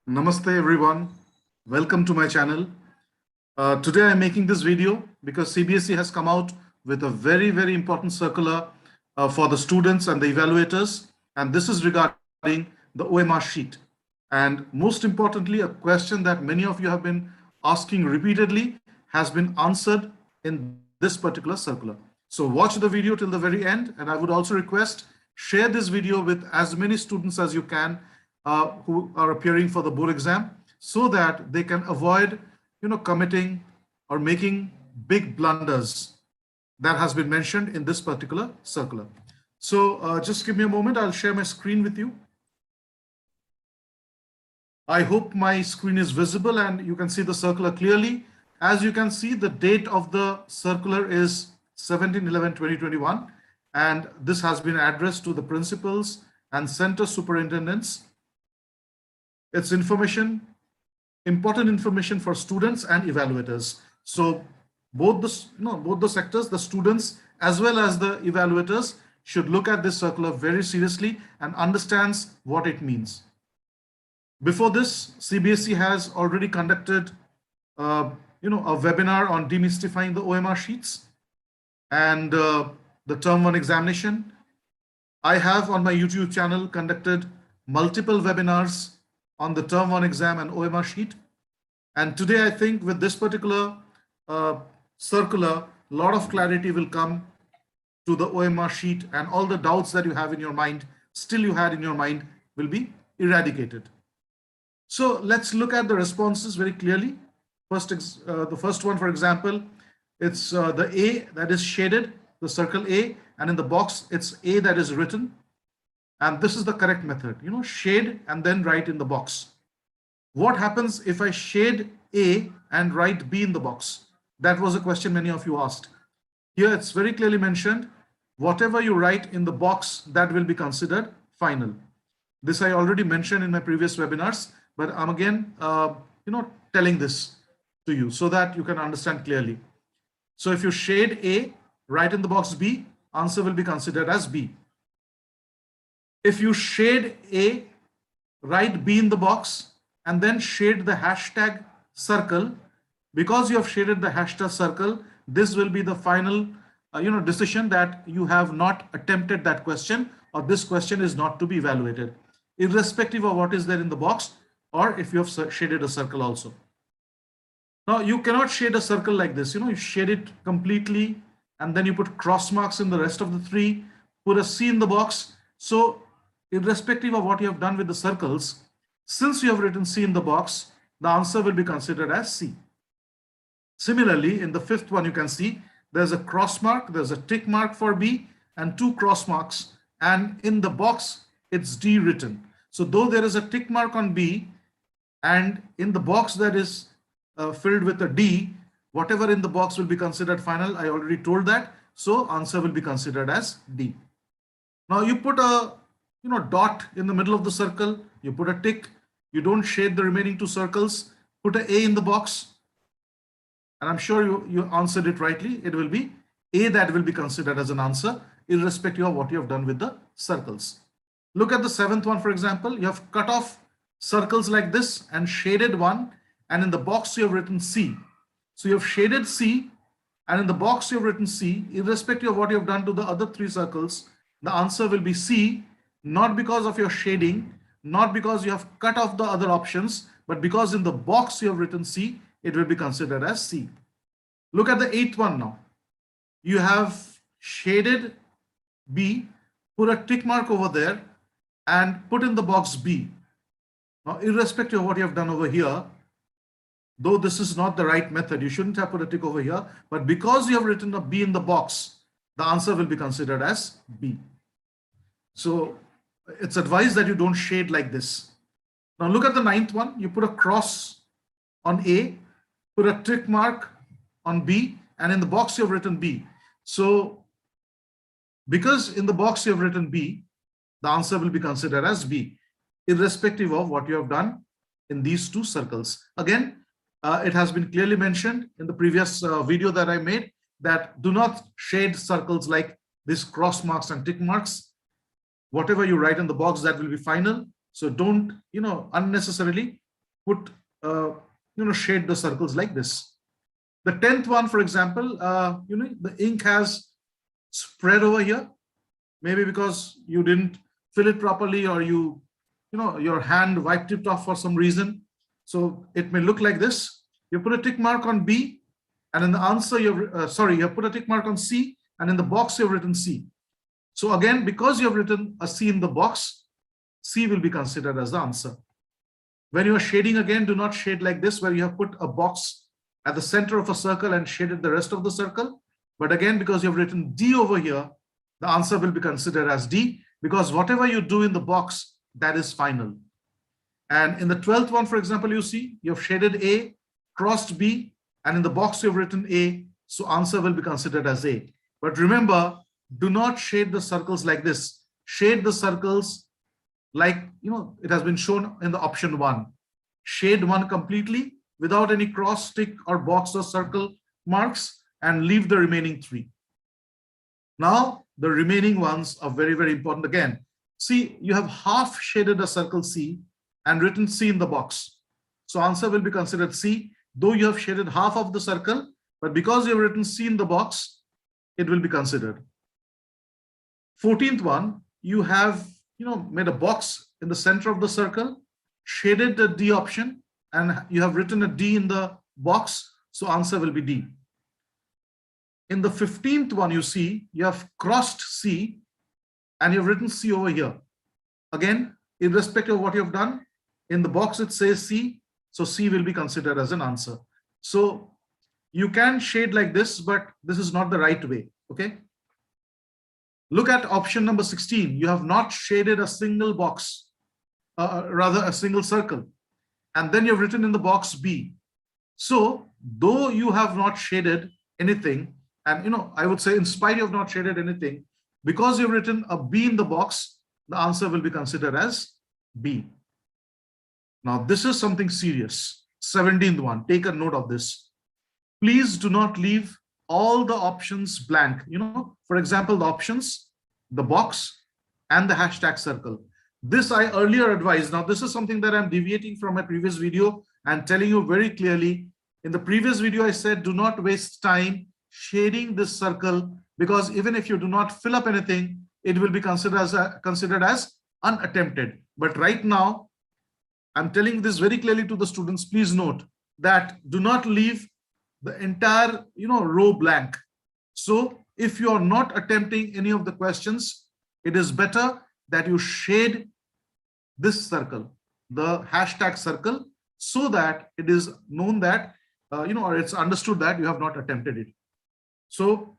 Namaste everyone. Welcome to my channel. Today I'm making this video because CBSE has come out with a very important circular for the students and the evaluators, and this is regarding the OMR sheet. And most importantly, a question that many of you have been asking repeatedly has been answered in this particular circular. So watch the video till the very end, and I would also request share this video with as many students as you can who are appearing for the board exam, so that they can avoid committing or making big blunders that has been mentioned in this particular circular. So just give me a moment, I'll share my screen with you. I hope my screen is visible and you can see the circular clearly. As you can see, the date of the circular is 17/11/2021, and this has been addressed to the principals and center superintendents. It's important information for students and evaluators. So both the sectors, the students as well as the evaluators, should look at this circular very seriously and understands what it means. Before this, CBSE has already conducted a webinar on demystifying the OMR sheets and the term 1 examination. I have on my YouTube channel conducted multiple webinars on the term 1 exam and OMR sheet. And today I think with this particular circular, a lot of clarity will come to the OMR sheet, and all the doubts that you have in your mind, you had in your mind, will be eradicated. So let's look at the responses very clearly. The first one, for example, it's the A that is shaded, the circle A, and in the box it's A that is written. And this is the correct method, shade and then write in the box. What happens if I shade A and write B in the box? That was a question many of you asked. Here it's very clearly mentioned, whatever you write in the box, that will be considered final. This I already mentioned in my previous webinars, but I'm again, telling this to you so that you can understand clearly. So if you shade A, write in the box B, answer will be considered as B. If you shade A, write B in the box, and then shade the hashtag circle, because you have shaded the hashtag circle, this will be the final decision that you have not attempted that question, or this question is not to be evaluated, irrespective of what is there in the box, or if you have shaded a circle also. Now you cannot shade a circle like this, you shade it completely and then you put cross marks in the rest of the three, put a C in the box. So irrespective of what you have done with the circles, since you have written C in the box, the answer will be considered as C. Similarly, in the fifth one, you can see there's a cross mark, there's a tick mark for B and two cross marks, and in the box it's D written. So though there is a tick mark on B and in the box that is filled with a D, whatever in the box will be considered final. I already told that. So answer will be considered as D. Now you put a dot in the middle of the circle, you put a tick, you don't shade the remaining two circles, put an A in the box, and I'm sure you answered it rightly. It will be A that will be considered as an answer, irrespective of what you have done with the circles. Look at the seventh one, for example. You have cut off circles like this and shaded one, and in the box you have written C. So you have shaded C, and in the box you have written C, irrespective of what you have done to the other three circles, the answer will be C, not because of your shading, not because you have cut off the other options, but because in the box you have written C, it will be considered as C. Look at the eighth one now. You have shaded B, put a tick mark over there, and put in the box B. Now, irrespective of what you have done over here, though this is not the right method, you shouldn't have put a tick over here, but because you have written a B in the box, the answer will be considered as B. So it's advised that you don't shade like this. Now look at the ninth one. You put a cross on A, put a tick mark on B, and in the box you have written B. So because in the box you have written B, the answer will be considered as B, irrespective of what you have done in these two circles. Again, it has been clearly mentioned in the previous video that I made that do not shade circles like these cross marks and tick marks. Whatever you write in the box, that will be final. So don't, unnecessarily put, shade the circles like this. The 10th one, for example, the ink has spread over here, maybe because you didn't fill it properly, or your hand wiped it off for some reason. So it may look like this. You put a tick mark on B, and in the answer, you put a tick mark on C, and in the box you've written C. So again, because you have written a C in the box, C will be considered as the answer. When you are shading, again, do not shade like this, where you have put a box at the center of a circle and shaded the rest of the circle. But again, because you have written D over here, the answer will be considered as D, because whatever you do in the box, that is final. And in the 12th one, for example, you see you have shaded A, crossed B, and in the box you've written A, so answer will be considered as A. But remember, do not shade the circles like this. Shade the circles like, it has been shown in the option 1. Shade one completely without any cross, tick, or box or circle marks, and leave the remaining 3. Now, the remaining ones are very, very important again. See, you have half shaded a circle C and written C in the box. So answer will be considered C, though you have shaded half of the circle, but because you have written C in the box, it will be considered. 14th one, you have made a box in the center of the circle, shaded the D option, and you have written a D in the box, so answer will be D. In the 15th one, you see you have crossed C and you've written C over here. Again, irrespective of what you have done, in the box it says C, so C will be considered as an answer. So you can shade like this, but this is not the right way. Okay. Look at option number 16. You have not shaded a single box, rather a single circle, and then you've written in the box B. So though you have not shaded anything, and I would say in spite of not shaded anything, because you've written a B in the box, the answer will be considered as B. Now this is something serious. 17th one, take a note of this. Please do not leave all the options blank. For example, the options, the box, and the hashtag circle. This I earlier advised. Now this is something that I'm deviating from my previous video and telling you very clearly. In the previous video, I said, do not waste time shading this circle, because even if you do not fill up anything, it will be considered as unattempted. But right now, I'm telling this very clearly to the students. Please note that do not leave the entire row blank. So if you are not attempting any of the questions, it is better that you shade this circle, the hashtag circle, so that it is known that or it's understood that you have not attempted it. So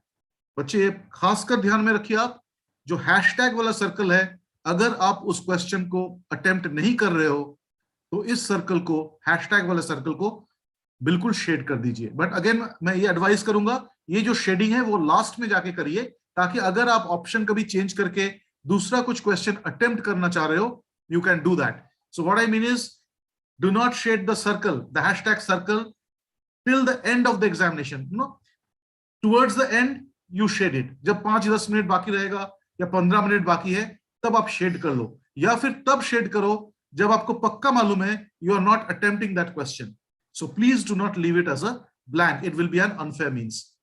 बच्चे खासकर ध्यान में रखिए, आप जो hashtag वाला circle है, अगर आप उस क्वेश्चन को अटेम्प्ट नहीं कर रहे हो तो इस सर्कल को, हैशटैग वाले सर्कल को बिल्कुल शेड कर दीजिए. बट अगेन मैं ये एडवाइस करूंगा, ये जो शेडिंग है वो लास्ट में जाके करिए, ताकि अगर आप ऑप्शन कभी चेंज करके दूसरा कुछ क्वेश्चन अटेम्प्ट करना चाह रहे हो, you can do that. So what I mean is, do not shade the circle, the hashtag circle, till the end of the examination. Towards the end you shade it. जब 5-10 minute बाकी रहेगा या 15 minute बाकी है, तब आप shade कर लो, या फिर तब शेड करो जब आपको पक्का मालूम है you are not attempting that question. So please do not leave it as a blank. It will be an unfair means.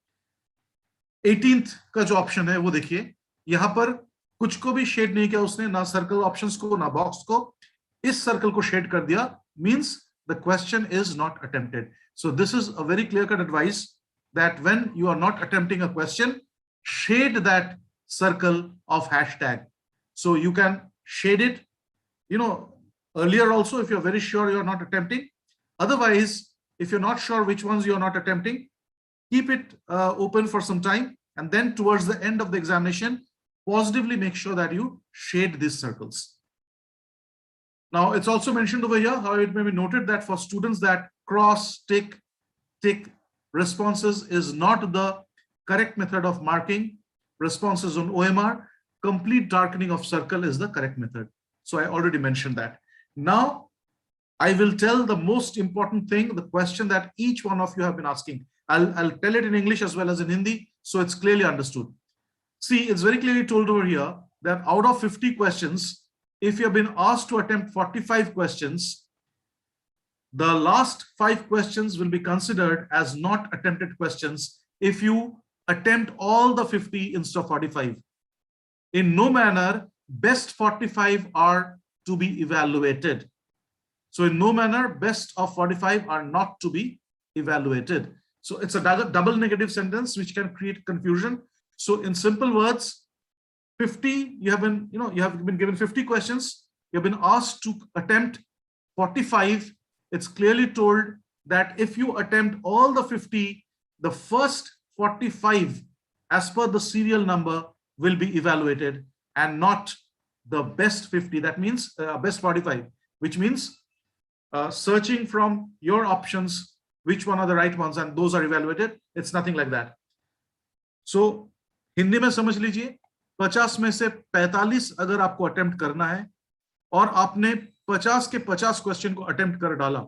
18th का जो ऑप्शन है वो देखिए, यहां पर कुछ को भी शेड नहीं किया उसने, ना सर्कल ऑप्शंस को ना बॉक्स को, इस सर्कल को शेड कर दिया, means the question is not attempted. So this is a very clear cut advice that when you are not attempting a question, shade that circle of hashtag. So you can shade it earlier also if you're very sure you're not attempting. Otherwise, if you're not sure which ones you're not attempting, keep it open for some time, and then towards the end of the examination, positively make sure that you shade these circles. Now, it's also mentioned over here how it may be noted that for students that cross, tick responses is not the correct method of marking responses on OMR. Complete darkening of circle is the correct method. So I already mentioned that. Now, I will tell the most important thing, the question that each one of you have been asking. I'll tell it in English as well as in Hindi, so it's clearly understood. See, it's very clearly told over here that out of 50 questions, if you have been asked to attempt 45 questions, the last 5 questions will be considered as not attempted questions if you attempt all the 50 instead of 45. In no manner, best 45 are to be evaluated. So in no manner, best of 45 are not to be evaluated. So it's a double negative sentence which can create confusion. So in simple words, 50, you have been given 50 questions. You have been asked to attempt 45. It's clearly told that if you attempt all the 50, the first 45 as per the serial number will be evaluated and not the best 50. That means best 45, which means searching from your options, which one are the right ones, and those are evaluated. It's nothing like that. So Hindi में समझ लीजिए, 50 में से 45 अगर आपको attempt करना है और आपने 50 के 50 क्वेश्चन को अटेम्प्ट कर डाला,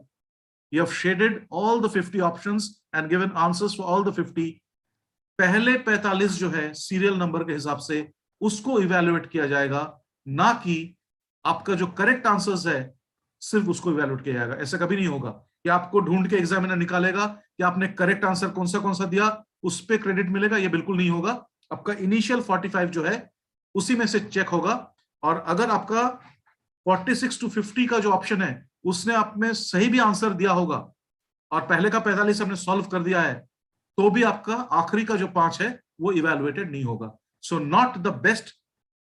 you have shaded all the 50 options and given answers for all the 50. पहले 45 जो है सीरियल नंबर के हिसाब से उसको इवैल्यूएट किया जाएगा, ना कि आपका जो करेक्ट आंसर्स है सिर्फ उसको इवैल्यूएट किया जाएगा. ऐसा कभी नहीं होगा कि आपको ढूंढ के एग्जामिनर निकालेगा कि आपने करेक्ट आंसर कौन सा दिया, उस पे क्रेडिट मिलेगा. ये बिल्कुल नहीं होगा. आपका इनिशियल 45 जो है उसी में से चेक होगा. और अगर आपका 46 to 50 का जो ऑप्शन है उसने आप में सही भी आंसर दिया होगा और पहले का 45 हमने सॉल्व कर दिया है, तो भी आपका आखिरी का जो 5 है वो इवैल्यूएटेड नहीं होगा. So not the best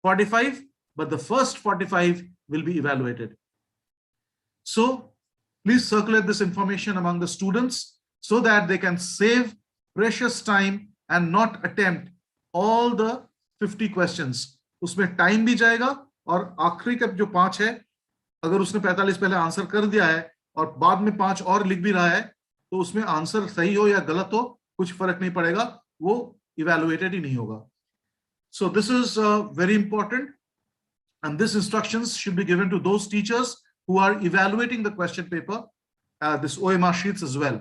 45 but the first 45 will be evaluated. So please circulate this information among the students so that they can save precious time and not attempt all the 50 questions. उसमें time भी जाएगा और आखिरी का जो 5 है, अगर उसने 45 पहले आंसर कर दिया है और बाद में 5 और लिख भी रहा है, तो उसमें आंसर सही हो या गलत हो कुछ फर्क नहीं पड़ेगा, वो इवैल्यूएटेड ही नहीं होगा. So this is very important, and this instructions should be given to those teachers who are evaluating the question paper, this OMR sheets as well.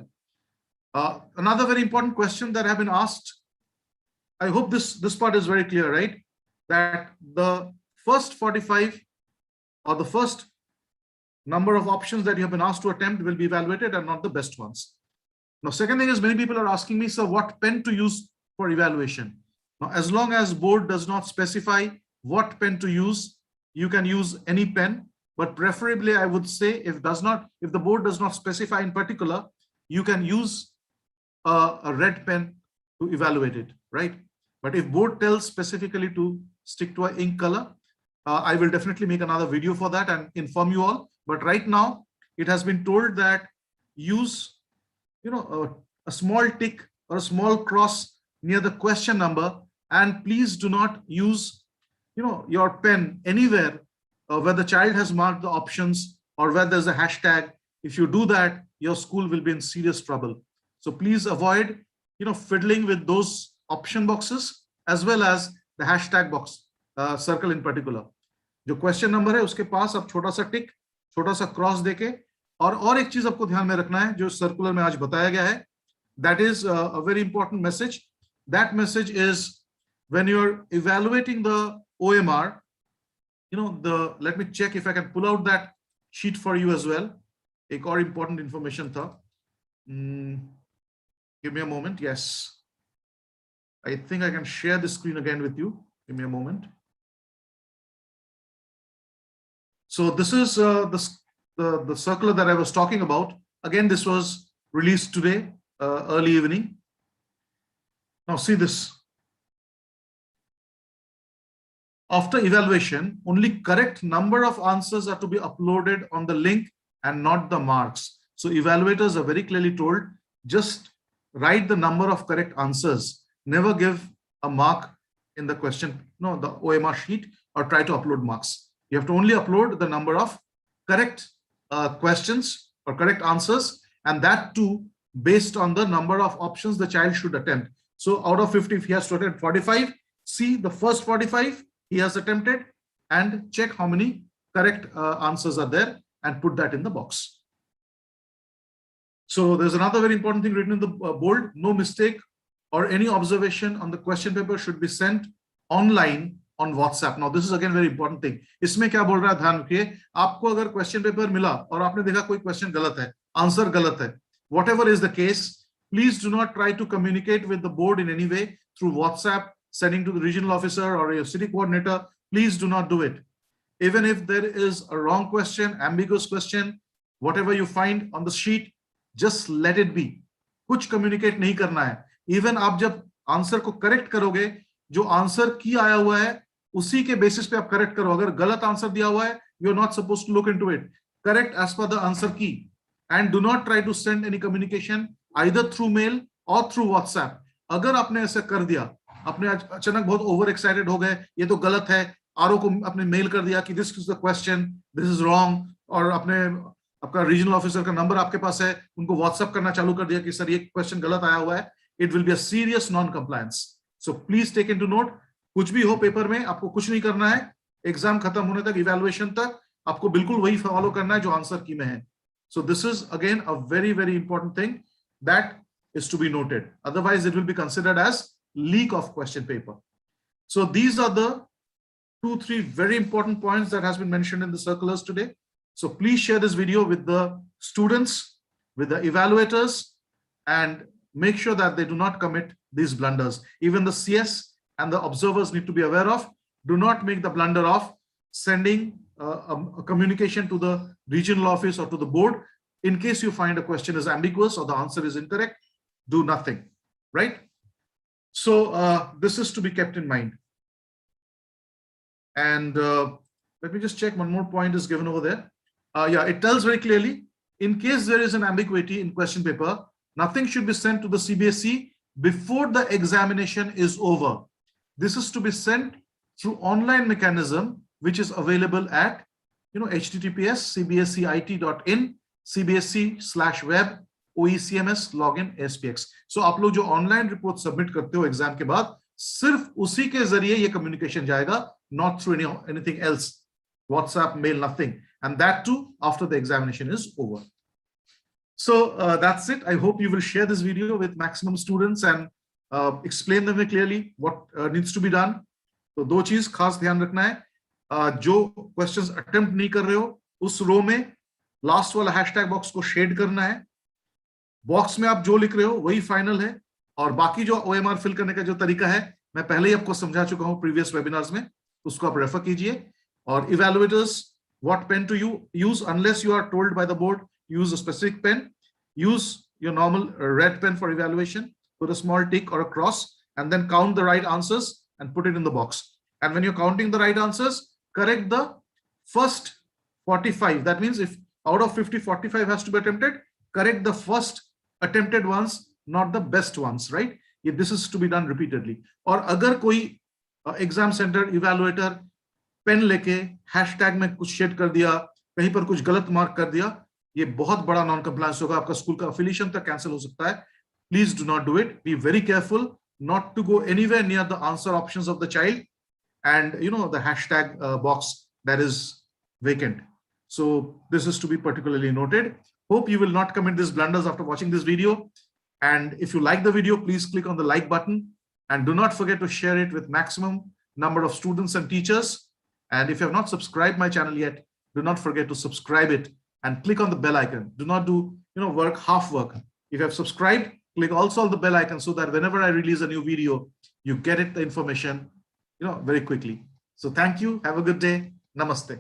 Another very important question that have been asked, I hope this part is very clear, right? That the first 45 or the first number of options that you have been asked to attempt will be evaluated and not the best ones. Now, second thing is, many people are asking me, sir, what pen to use for evaluation? Now, as long as board does not specify what pen to use, you can use any pen, but preferably I would say if the board does not specify in particular, you can use a red pen to evaluate it, right? But if board tells specifically to stick to an ink color, I will definitely make another video for that and inform you all. But right now it has been told that use, a small tick or a small cross near the question number, and please do not use, your pen anywhere where the child has marked the options or where there's a hashtag. If you do that, your school will be in serious trouble. So please avoid, fiddling with those option boxes as well as the hashtag box, circle in particular. जो question number है उसके पास आप छोटा सा टिक, छोटा सा cross देके, और एक चीज आपको ध्यान में रखना है जो सर्कुलर में आज बताया गया है, that is a very important message. That message is when you're evaluating the OMR, let me check if I can pull out that sheet for you as well. एक और important information था. Give me a moment. Yes, I think I can share the screen again with you. Give me a moment. So this is the circular that I was talking about. Again, this was released today, early evening. Now see this. After evaluation, only correct number of answers are to be uploaded on the link and not the marks. So evaluators are very clearly told, just write the number of correct answers. Never give a mark in the question, the OMR sheet, or try to upload marks. You have to only upload the number of correct questions or correct answers, and that too based on the number of options the child should attempt. So out of 50, if he has to attempt 45, see the first 45 he has attempted and check how many correct answers are there and put that in the box. So there's another very important thing written in the board: no mistake or any observation on the question paper should be sent online on WhatsApp. Now this is again very important thing. इसमें क्या बोल रहा है ध्यान रखिए, आपको अगर question paper मिला और आपने देखा कोई क्वेश्चन गलत है, आंसर गलत है. Whatever is the case, please do not try to communicate with the board in any way through WhatsApp, sending to the regional officer or your city coordinator. Please do not do it. Even if there is a wrong question, ambiguous question, whatever you find on the sheet, just let it be. कुछ communicate नहीं करना है. Even आप जब answer को correct करोगे, जो answer की आया हुआ है उसी के बेसिस पे आप करेक्ट करो. अगर गलत आंसर दिया हुआ है, you are not supposed to look into it. Correct as per the answer key. And do not try to send any communication either through mail or through WhatsApp. अगर आपने ऐसा कर दिया, आपने अचानक बहुत ओवर एक्साइटेड हो गए, ये तो गलत है, आरओ को आपने मेल कर दिया कि this is the question, this is wrong, और आपने आपका रीजनल ऑफिसर का नंबर आपके पास है, उनको व्हाट्सएप करना चालू कर दिया कि सर ये क्वेश्चन गलत आया हुआ है, it will be a serious non compliance. So please take into note. कुछ भी हो पेपर में, आपको कुछ नहीं करना है. एग्जाम खत्म होने तक, इवैल्यूएशन तक आपको बिल्कुल वही फॉलो करना है जो आंसर की में है. So this is again a very very important thing that is to be noted. Otherwise, it will be considered as leak of question paper. So these are the 2-3 very important points that has been mentioned in the circulars today. So please share this video with the students, with the evaluators, and make sure that they do not commit these blunders. Even the CS and the observers need to be aware of. Do not make the blunder of sending a communication to the regional office or to the board in case you find a question is ambiguous or the answer is incorrect. Do nothing, right? So this is to be kept in mind. And let me just check, one more point is given over there. Yeah, it tells very clearly, in case there is an ambiguity in question paper, nothing should be sent to the CBSE before the examination is over. This is to be sent through online mechanism, which is available at, https cbseit.in cbse/web OECMS login SPX. So आप लोग जो online report submit करते हो exam के बाद, सिर्फ उसी के जरिए ये कम्युनिकेशन जाएगा, not through anything else, WhatsApp, mail, nothing, and that too after the examination is over. So that's it. I hope you will share this video with maximum students and explain them clearly what needs to be done. तो दो चीज खास ध्यान रखना है. जो questions attempt नहीं कर रहे हो, उस रो में लास्ट वाला हैशटैग बॉक्स को शेड करना है. बॉक्स में आप जो लिख रहे हो वही फाइनल है, और बाकी जो OMR फिल करने का जो तरीका है मैं पहले ही आपको समझा चुका हूं प्रीवियस वेबिनार्स में, उसको आप रेफर कीजिए. और evaluators, what pen to use unless you are told by the board, use a specific pen. Use your normal red pen for evaluation, put a small tick or a cross and then count the right answers and put it in the box. And when you're counting the right answers, correct the first 45. That means if out of 50, 45 has to be attempted, correct the first attempted ones, not the best ones, right? This is to be done repeatedly. और अगर कोई exam centre evaluator pen लेके hashtag में कुछ shade कर दिया, कहीं पर कुछ गलत मार्क कर दिया, ये बहुत बड़ा नॉन कंप्लायंस होगा, आपका स्कूल का अफिलिएशन तक कैंसिल हो सकता है. Please do not do it. Be very careful not to go anywhere near the answer options of the child and the hashtag box that is vacant. So this is to be particularly noted. Hope you will not commit these blunders after watching this video. And if you like the video, please click on the like button and do not forget to share it with maximum number of students and teachers. And if you have not subscribed my channel yet, do not forget to subscribe it and click on the bell icon. Do not do work half work. If you have subscribed, click also on the bell icon so that whenever I release a new video, you get it, the information very quickly. So thank you. Have a good day. Namaste.